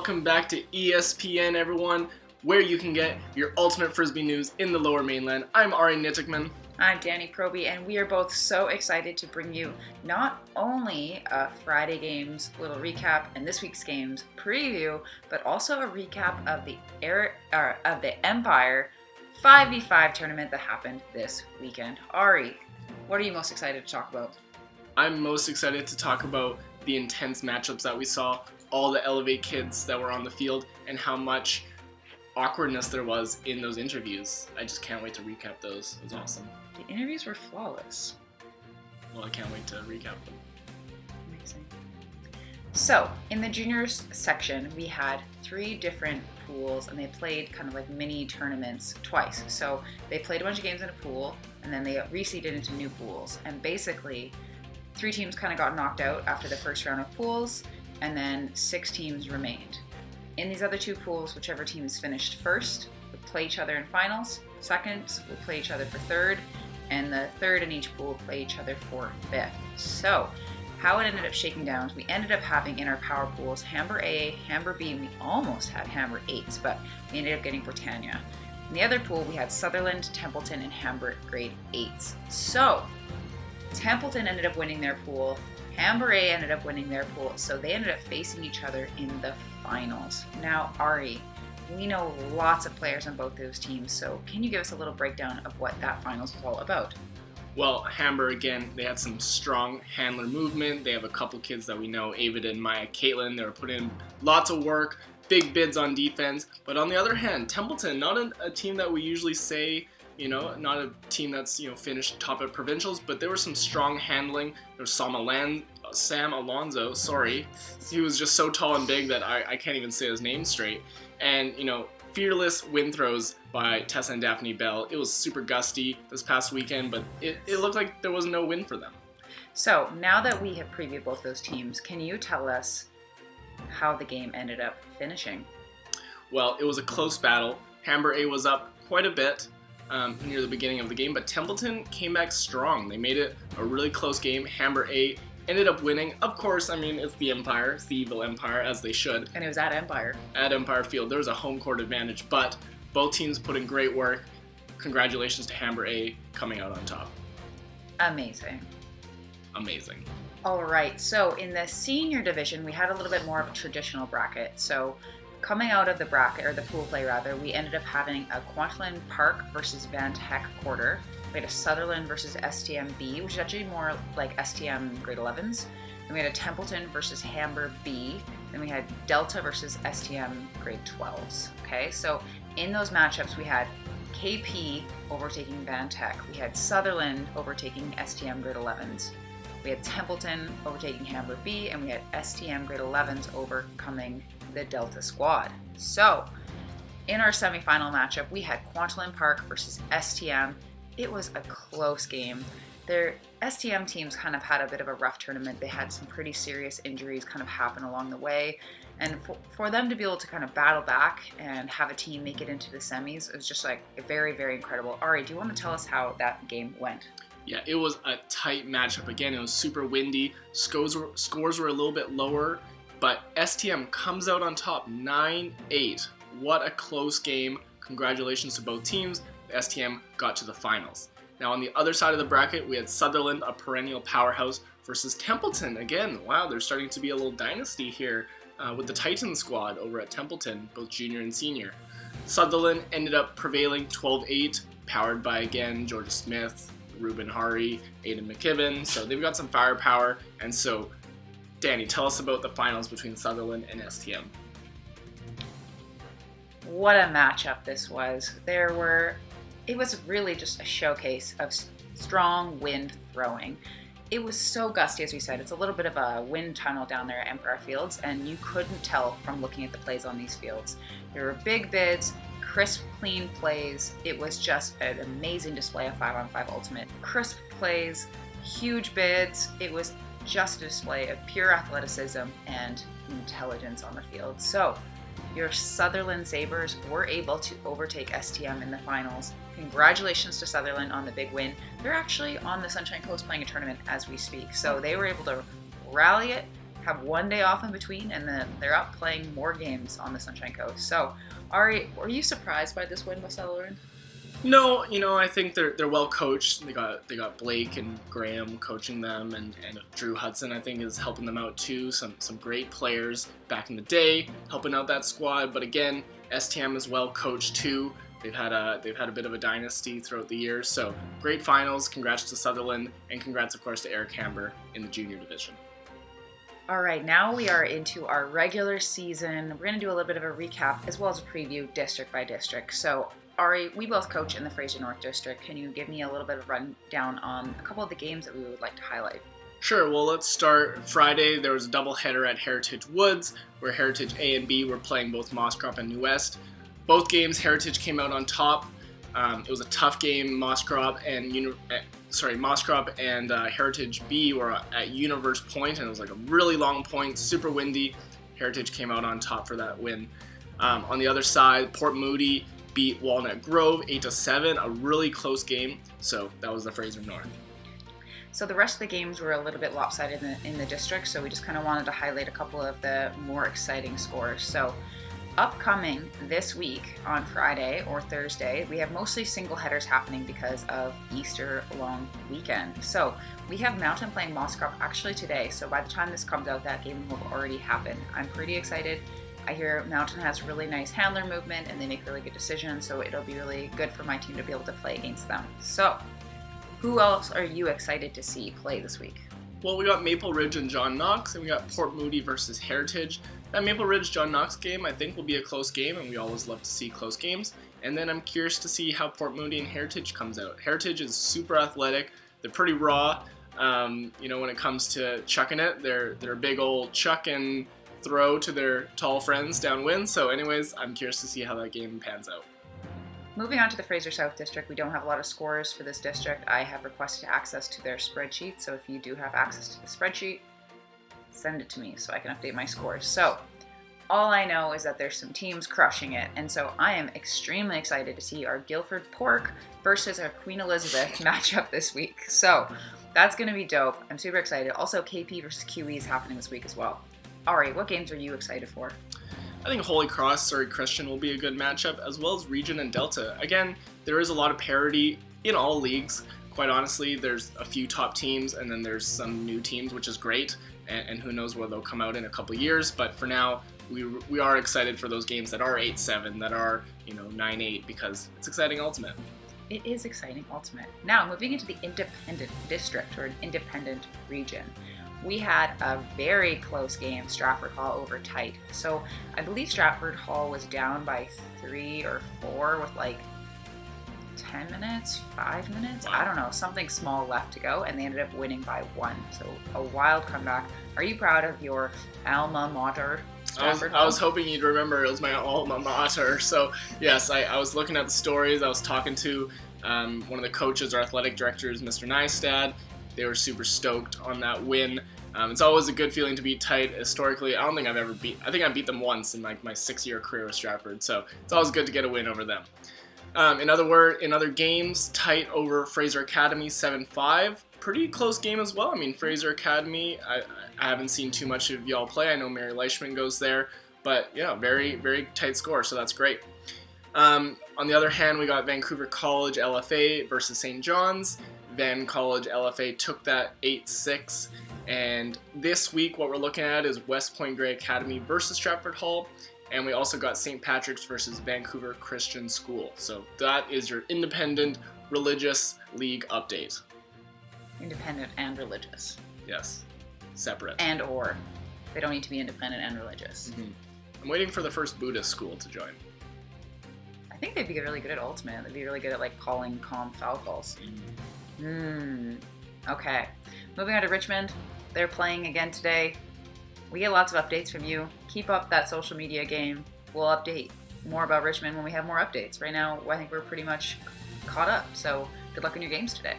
welcome back to ESPN, everyone, where you can get your ultimate Frisbee news in the Lower Mainland. I'm Ari Nittickman. I'm Danny Proby, and we are both so excited to bring you not only a Friday games little recap and this week's games preview, but also a recap of the Empire 5v5 tournament that happened this weekend. Ari, what are you most excited to talk about? I'm most excited to talk about the intense matchups that we saw, all the Elevate kids that were on the field, and how much awkwardness there was in those interviews. I just can't wait to recap those. It was awesome. The interviews were flawless. Well, I can't wait to recap them. Amazing. So, in the juniors section, we had 3 different pools, and they played kind of like mini tournaments twice. So, they played a bunch of games in a pool, and then they reseeded into new pools. And basically, 3 teams kind of got knocked out after the first round of pools, and then 6 teams remained. In these other 2 pools, whichever team is finished first would play each other in finals, seconds would play each other for third, and the third in each pool would play each other for fifth. So, how it ended up shaking down is we ended up having in our power pools Hamber A, Hamber B, and we almost had Hamber 8s, but we ended up getting Britannia. In the other pool, we had Sutherland, Templeton, and Hamber grade 8s. So, Templeton ended up winning their pool, Hamber A ended up winning their pool, so they ended up facing each other in the finals. Now, Ari, we know lots of players on both those teams, so can you give us a little breakdown of what that finals was all about? Well, Hamber, again, they had some strong handler movement. They have a couple kids that we know, Avid and Maya Caitlin. They were putting in lots of work, big bids on defense. But on the other hand, Templeton, not a team that we usually say, not a team that's, finished top at provincials, but there was some strong handling. There was Sam Alonso, sorry. He was just so tall and big that I can't even say his name straight. And, fearless win throws by Tessa and Daphne Bell. It was super gusty this past weekend, but it looked like there was no win for them. So, now that we have previewed both those teams, can you tell us how the game ended up finishing? Well, it was a close battle. Hamber A was up quite a bit near the beginning of the game, but Templeton came back strong. They made it a really close game. Hamber A ended up winning. Of course, it's the Empire. It's the evil Empire, as they should. And it was at Empire. At Empire Field. There was a home court advantage, but both teams put in great work. Congratulations to Hamber A coming out on top. Amazing. Amazing. All right, so in the senior division, we had a little bit more of a traditional bracket. So coming out of the bracket, or the pool play rather, we ended up having a Quantland Park versus Van Tech quarter. We had a Sutherland versus STM-B, which is actually more like STM grade 11s. Then we had a Templeton versus Hamber B. Then we had Delta versus STM grade 12s. Okay, so in those matchups, we had KP overtaking Van Tech. We had Sutherland overtaking STM grade 11s. We had Templeton overtaking Hamber B, and we had STM grade 11s overcoming the Delta squad. So, in our semifinal matchup, we had Quantland Park versus STM. It was a close game. Their STM teams kind of had a bit of a rough tournament. They had some pretty serious injuries kind of happen along the way. And for them to be able to kind of battle back and have a team make it into the semis, it was just like very, very incredible. Ari, do you want to tell us how that game went? Yeah, it was a tight matchup. Again, it was super windy. Scores were a little bit lower, but STM comes out on top 9-8. What a close game. Congratulations to both teams. The STM got to the finals. Now on the other side of the bracket, we had Sutherland, a perennial powerhouse, versus Templeton. Again, wow, there's starting to be a little dynasty here with the Titan squad over at Templeton, both junior and senior. Sutherland ended up prevailing 12-8, powered by, again, Georgia Smith, Ruben Hari, Aiden McKibben. So they've got some firepower. And so, Danny, tell us about the finals between Sutherland and STM. What a matchup this was. It was really just a showcase of strong wind throwing. It was so gusty, as we said. It's a little bit of a wind tunnel down there at Empire Fields, and you couldn't tell from looking at the plays on these fields. There were big bids, crisp, clean plays. It was just an amazing display of 5-on-5 Ultimate. Crisp plays, huge bids. It was just a display of pure athleticism and intelligence on the field. So, your Sutherland Sabres were able to overtake STM in the finals. Congratulations to Sutherland on the big win. They're actually on the Sunshine Coast playing a tournament as we speak. So they were able to rally it, have one day off in between, and then they're up playing more games on the Sunshine Coast. So, Ari, were you surprised by this win by Sutherland? No, I think they're well coached. They got Blake and Graham coaching them, and Drew Hudson I think is helping them out too. Some great players back in the day helping out that squad. But again, STM is well coached too. They've had a bit of a dynasty throughout the years. So great finals. Congrats to Sutherland, and congrats of course to Eric Hamber in the junior division. All right, now we are into our regular season. We're going to do a little bit of a recap as well as a preview district by district. So Ari, we both coach in the Fraser North District. Can you give me a little bit of rundown on a couple of the games that we would like to highlight? Sure, well let's start Friday. There was a doubleheader at Heritage Woods where Heritage A and B were playing both Mosscrop and New West. Both games, Heritage came out on top. It was a tough game. Mosscrop and Heritage B were at Universe Point, and it was like a really long point, super windy. Heritage came out on top for that win. On the other side, Port Moody beat Walnut Grove 8-7, a really close game. So that was the Fraser North. So the rest of the games were a little bit lopsided in the district, so we just kind of wanted to highlight a couple of the more exciting scores. So upcoming this week on Friday or Thursday, we have mostly single headers happening because of Easter long weekend. So we have Mountain playing Mosscrop actually today, so by the time this comes out, that game will have already happened. I'm pretty excited. I hear Mountain has really nice handler movement and they make really good decisions, so it'll be really good for my team to be able to play against them. So, who else are you excited to see play this week? Well, we got Maple Ridge and John Knox, and we got Port Moody versus Heritage. That Maple Ridge-John Knox game I think will be a close game, and we always love to see close games. And then I'm curious to see how Port Moody and Heritage comes out. Heritage is super athletic. They're pretty raw. When it comes to chucking it, they're a big old chuck and throw to their tall friends downwind. So anyways, I'm curious to see how that game pans out. Moving on to the Fraser South District, we don't have a lot of scores for this district. I have requested access to their spreadsheet, so if you do have access to the spreadsheet, send it to me so I can update my scores. So all I know is that there's some teams crushing it, and so I am extremely excited to see our Guilford Pork versus our Queen Elizabeth matchup this week. So that's going to be dope. I'm super excited. Also, KP versus QE is happening this week as well. Ari, what games are you excited for? I think Holy Cross, Surrey Christian will be a good matchup, as well as Region and Delta. Again, there is a lot of parity in all leagues. Quite honestly, there's a few top teams, and then there's some new teams, which is great, and who knows where they'll come out in a couple years. But for now, we are excited for those games that are 8-7, that are 9-8, because it's exciting Ultimate. It is exciting Ultimate. Now, moving into the independent district, or an independent region. We had a very close game, Stratford Hall over Tight. So I believe Stratford Hall was down by 3 or 4 with like 10 minutes, 5 minutes, I don't know, something small left to go, and they ended up winning by 1. So a wild comeback. Are you proud of your alma mater? I was hoping you'd remember it was my alma mater. So yes, I was looking at the stories. I was talking to one of the coaches, our athletic directors, Mr. Nystad. They were super stoked on that win. It's always a good feeling to beat Tight. Historically, I don't think I've ever I think I beat them once in like my 6-year career with Stratford. So it's always good to get a win over them. In other games, Tight over Fraser Academy 7-5. Pretty close game as well. I mean, Fraser Academy, I haven't seen too much of y'all play. I know Mary Leishman goes there, but yeah, very, very tight score, so that's great. On the other hand, we got Vancouver College LFA versus St. John's. Van College LFA took that 8-6. And this week, what we're looking at is West Point Grey Academy versus Stratford Hall. And we also got St. Patrick's versus Vancouver Christian School. So that is your independent religious league update. Independent and religious. Yes. Separate. And or. They don't need to be independent and religious. Mm-hmm. I'm waiting for the first Buddhist school to join. I think they'd be really good at Ultimate. They'd be really good at like calling calm foul calls. Okay. Moving on to Richmond. They're playing again today. We get lots of updates from you. Keep up that social media game. We'll update more about Richmond when we have more updates. Right now, I think we're pretty much caught up. So good luck in your games today.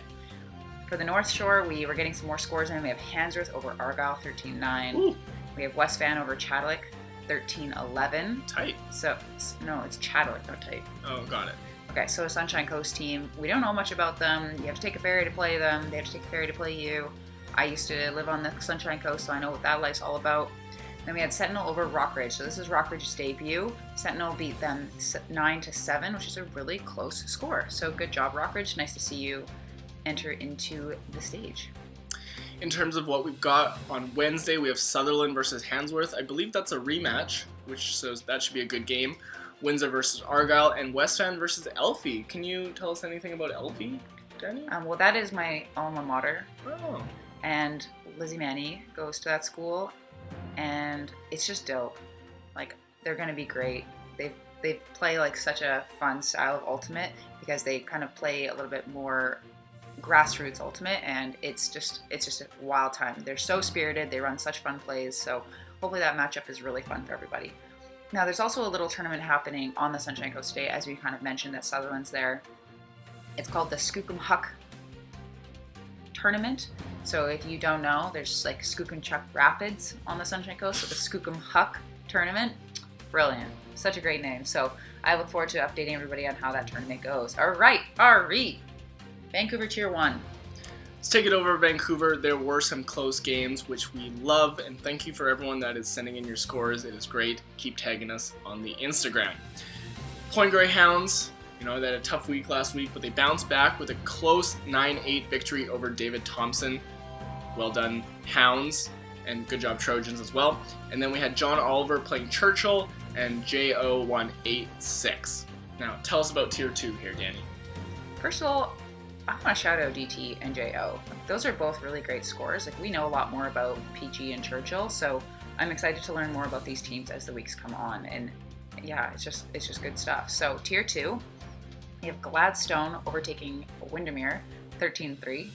For the North Shore, we were getting some more scores in. We have Handsworth over Argyle 13-9. Ooh. We have West Van over Chadwick 13-11. Tight. So, no, it's Chadwick, not Tight. Oh, got it. Okay, so a Sunshine Coast team. We don't know much about them. You have to take a ferry to play them. They have to take a ferry to play you. I used to live on the Sunshine Coast, so I know what that life's all about. Then we had Sentinel over Rockridge. So this is Rockridge's debut. Sentinel beat them 9-7, which is a really close score. So good job, Rockridge. Nice to see you enter into the stage. In terms of what we've got on Wednesday, we have Sutherland versus Handsworth. I believe that's a rematch, which so that should be a good game. Windsor versus Argyle, and West Van versus Elfie. Can you tell us anything about Elfie, Danny? Well, that is my alma mater. Oh. And Lizzie Manny goes to that school, and it's just dope. Like, they're going to be great. They play like such a fun style of Ultimate because they kind of play a little bit more grassroots Ultimate, and it's just a wild time. They're so spirited. They run such fun plays. So hopefully that matchup is really fun for everybody. Now, there's also a little tournament happening on the Sunshine Coast today, as we kind of mentioned that Sutherland's there. It's called the Skookum Huck Tournament. So if you don't know, there's like Skookumchuck Rapids on the Sunshine Coast, so the Skookum Huck Tournament. Brilliant. Such a great name. So I look forward to updating everybody on how that tournament goes. All right. Vancouver Tier 1. Let's take it over Vancouver. There were some close games, which we love, and thank you for everyone that is sending in your scores. It is great. Keep tagging us on the Instagram. Point Greyhounds, they had a tough week last week, but they bounced back with a close 9-8 victory over David Thompson. Well done, Hounds, and good job, Trojans, as well. And then we had John Oliver playing Churchill, and JO won 8-6. Now, tell us about Tier 2 here, Danny. First of all, I want to shout out DT and JO. Those are both really great scores. Like, we know a lot more about PG and Churchill, so I'm excited to learn more about these teams as the weeks come on. And yeah, it's just good stuff. So Tier 2, we have Gladstone overtaking Windermere 13-3.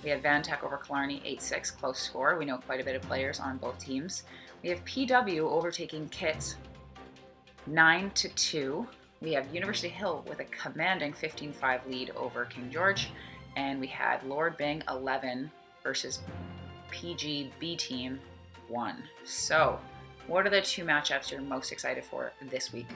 We have Van Tech over Killarney 8-6, close score. We know quite a bit of players on both teams. We have PW overtaking Kits 9-2. We have University Hill with a commanding 15-5 lead over King George. And we had Lord Bing 11 versus PG B Team 1. So, what are the two matchups you're most excited for this week?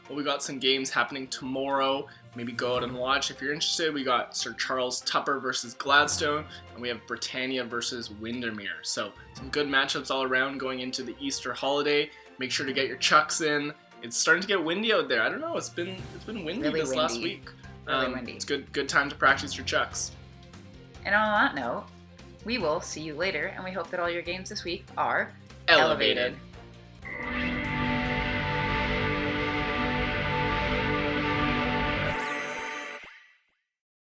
Well, we got some games happening tomorrow. Maybe go out and watch if you're interested. We got Sir Charles Tupper versus Gladstone, and we have Britannia versus Windermere. So some good matchups all around going into the Easter holiday. Make sure to get your chucks in. It's starting to get windy out there. I don't know. It's been windy really this last week. Really windy. It's good time to practice your chucks. And on that note, we will see you later, and we hope that all your games this week are Elevated.